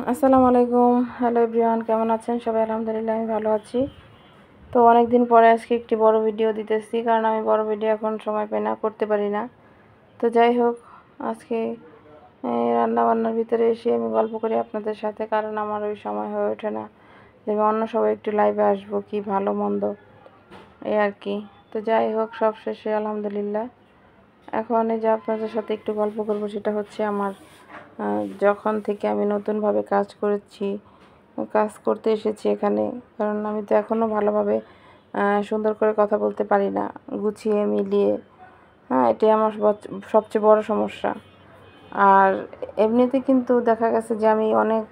আসসালামু আলাইকুম। Hello everyone, কেমন আছেন সবাই? আলহামদুলিল্লাহ আমি ভালো আছি। তো অনেক দিন পরে আজকে একটি বড় ভিডিও দিতেছি, কারণ আমি বড় ভিডিও এখন সময় পাই না, করতে পারি না। তো যাই হোক, আজকে রান্না বান্নার ভিতরে এসে আমি গল্প করি আপনাদের সাথে, কারণ আমার ওই সময় হয়ে ওঠে না যে আমি অন্য সবাই একটু লাইভে আসবো, কি ভালো মন্দ এই আর কি। তো যাই হোক, সব শেষে আলহামদুলিল্লাহ এখন এই যে আপনাদের সাথে একটু গল্প করব, সেটা হচ্ছে আমার যখন থেকে আমি নতুনভাবে কাজ করতে এসেছি এখানে। কারণ আমি তো এখনও ভালোভাবে সুন্দর করে কথা বলতে পারি না, গুছিয়ে মিলিয়ে। এটাই আমার সবচেয়ে বড় সমস্যা। আর এমনিতে কিন্তু দেখা গেছে যে আমি অনেক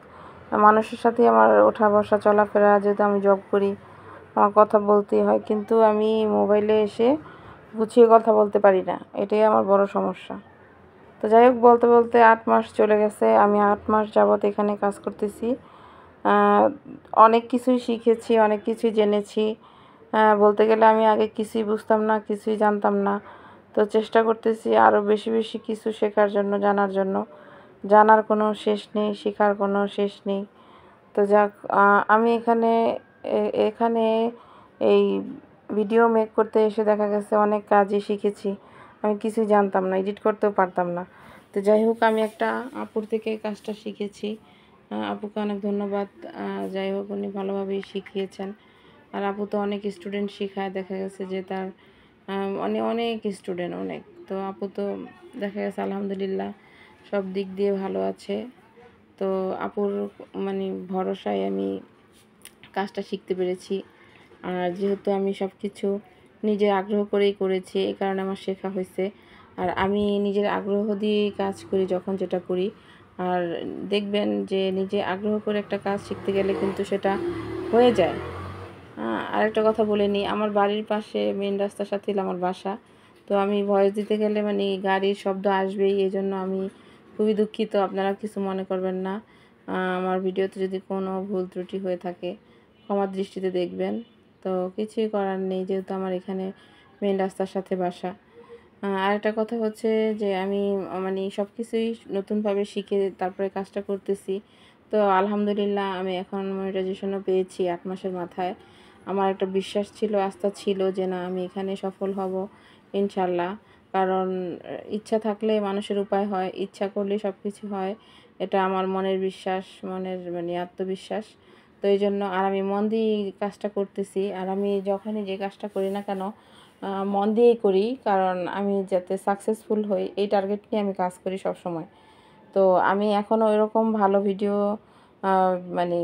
মানুষের সাথে আমার ওঠা বসা চলাফেরা, যেহেতু আমি জব করি আমার কথা বলতেই হয়, কিন্তু আমি মোবাইলে এসে গুছিয়ে কথা বলতে পারি না, এটাই আমার বড় সমস্যা। তো যাই হোক, বলতে বলতে 8 মাস চলে গেছে। আমি 8 মাস যাবৎ এখানে কাজ করতেছি। অনেক কিছুই শিখেছি, অনেক কিছুই জেনেছি। বলতে গেলে আমি আগে কিছুই বুঝতাম না, কিছুই জানতাম না। তো চেষ্টা করতেছি আরও বেশি বেশি কিছু শেখার জন্য, জানার জন্য। জানার কোনো শেষ নেই, শেখার কোনো শেষ নেই। তো যাক, আমি এখানে এই ভিডিও মেক করতে এসে দেখা গেছে অনেক কাজই শিখেছি। আমি কিছুই জানতাম না, এডিট করতেও পারতাম না। তো যাই হোক, আমি একটা আপুর থেকে কাজটা শিখেছি। আপুকে অনেক ধন্যবাদ। যাই হোক, উনি ভালোভাবেই শিখিয়েছেন। আর আপু তো অনেক স্টুডেন্ট শেখায়, দেখা গেছে যে তার অনেক অনেক স্টুডেন্ট অনেক। তো আপু তো দেখা গেছে আলহামদুলিল্লাহ সব দিক দিয়ে ভালো আছে। তো আপুর মানে ভরসায় আমি কাজটা শিখতে পেরেছি। আর যেহেতু আমি সব কিছু নিজের আগ্রহ করেই করেছি, এই কারণে আমার শেখা হয়েছে। আর আমি নিজের আগ্রহ দিয়েই কাজ করি যখন যেটা করি। আর দেখবেন যে নিজে আগ্রহ করে একটা কাজ শিখতে গেলে কিন্তু সেটা হয়ে যায়। আরেকটা কথা বলে নিই, আমার বাড়ির পাশে মেন রাস্তার সাথে আমার বাসা। তো আমি ভয়েস দিতে গেলে গাড়ির শব্দ আসবেই, এই জন্য আমি খুবই দুঃখিত, আপনারা কিছু মনে করবেন না। আমার ভিডিওতে যদি কোনো ভুল ত্রুটি হয়ে থাকে ক্ষমার দৃষ্টিতে দেখবেন। তো কিছুই করার নেই, যেহেতু আমার এখানে মেন রাস্তার সাথে বাসা। আরেকটা কথা হচ্ছে যে আমি সব কিছুই নতুনভাবে শিখে তারপরে কাজটা করতেছি। তো আলহামদুলিল্লাহ আমি এখন মনিটাইজেশনও পেয়েছি 8 মাসের মাথায়। আমার একটা বিশ্বাস ছিল, আস্থা ছিল যে না, আমি এখানে সফল হব ইনশাল্লাহ। কারণ ইচ্ছা থাকলে মানুষের উপায় হয়, ইচ্ছা করলে সব কিছু হয়। এটা আমার মনের বিশ্বাস, মনের আত্মবিশ্বাস। তো এই জন্য আর আমি মন দিয়ে কাজটা করতেছি। আর আমি যখনই যে কাজটা করি না কেন মন দিয়েই করি, কারণ আমি যাতে সাকসেসফুল হই এই টার্গেট নিয়ে আমি কাজ করি সব সময়। তো আমি এখনও এরকম ভালো ভিডিও মানে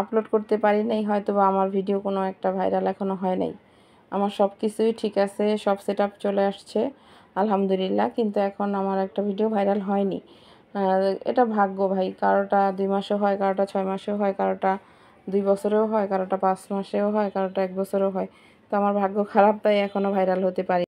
আপলোড করতে পারি নাই, হয়তো বা আমার ভিডিও কোনো একটা ভাইরাল এখনও হয় নাই। আমার সব কিছুই ঠিক আছে, সব সেট আপ চলে আসছে আলহামদুলিল্লাহ, কিন্তু এখন আমার একটা ভিডিও ভাইরাল হয়নি। এটা ভাগ্য ভাই, কারোটা 2 মাসেও হয়, কারোটা 6 মাসেও হয়, কারোটা 2 বছরেও হয়, কারোটা 5 মাসেও হয়, কারোটা 1 বছরেও হয়। তো আমার ভাগ্য খারাপ, তাই এখনও ভাইরাল হতে পারি।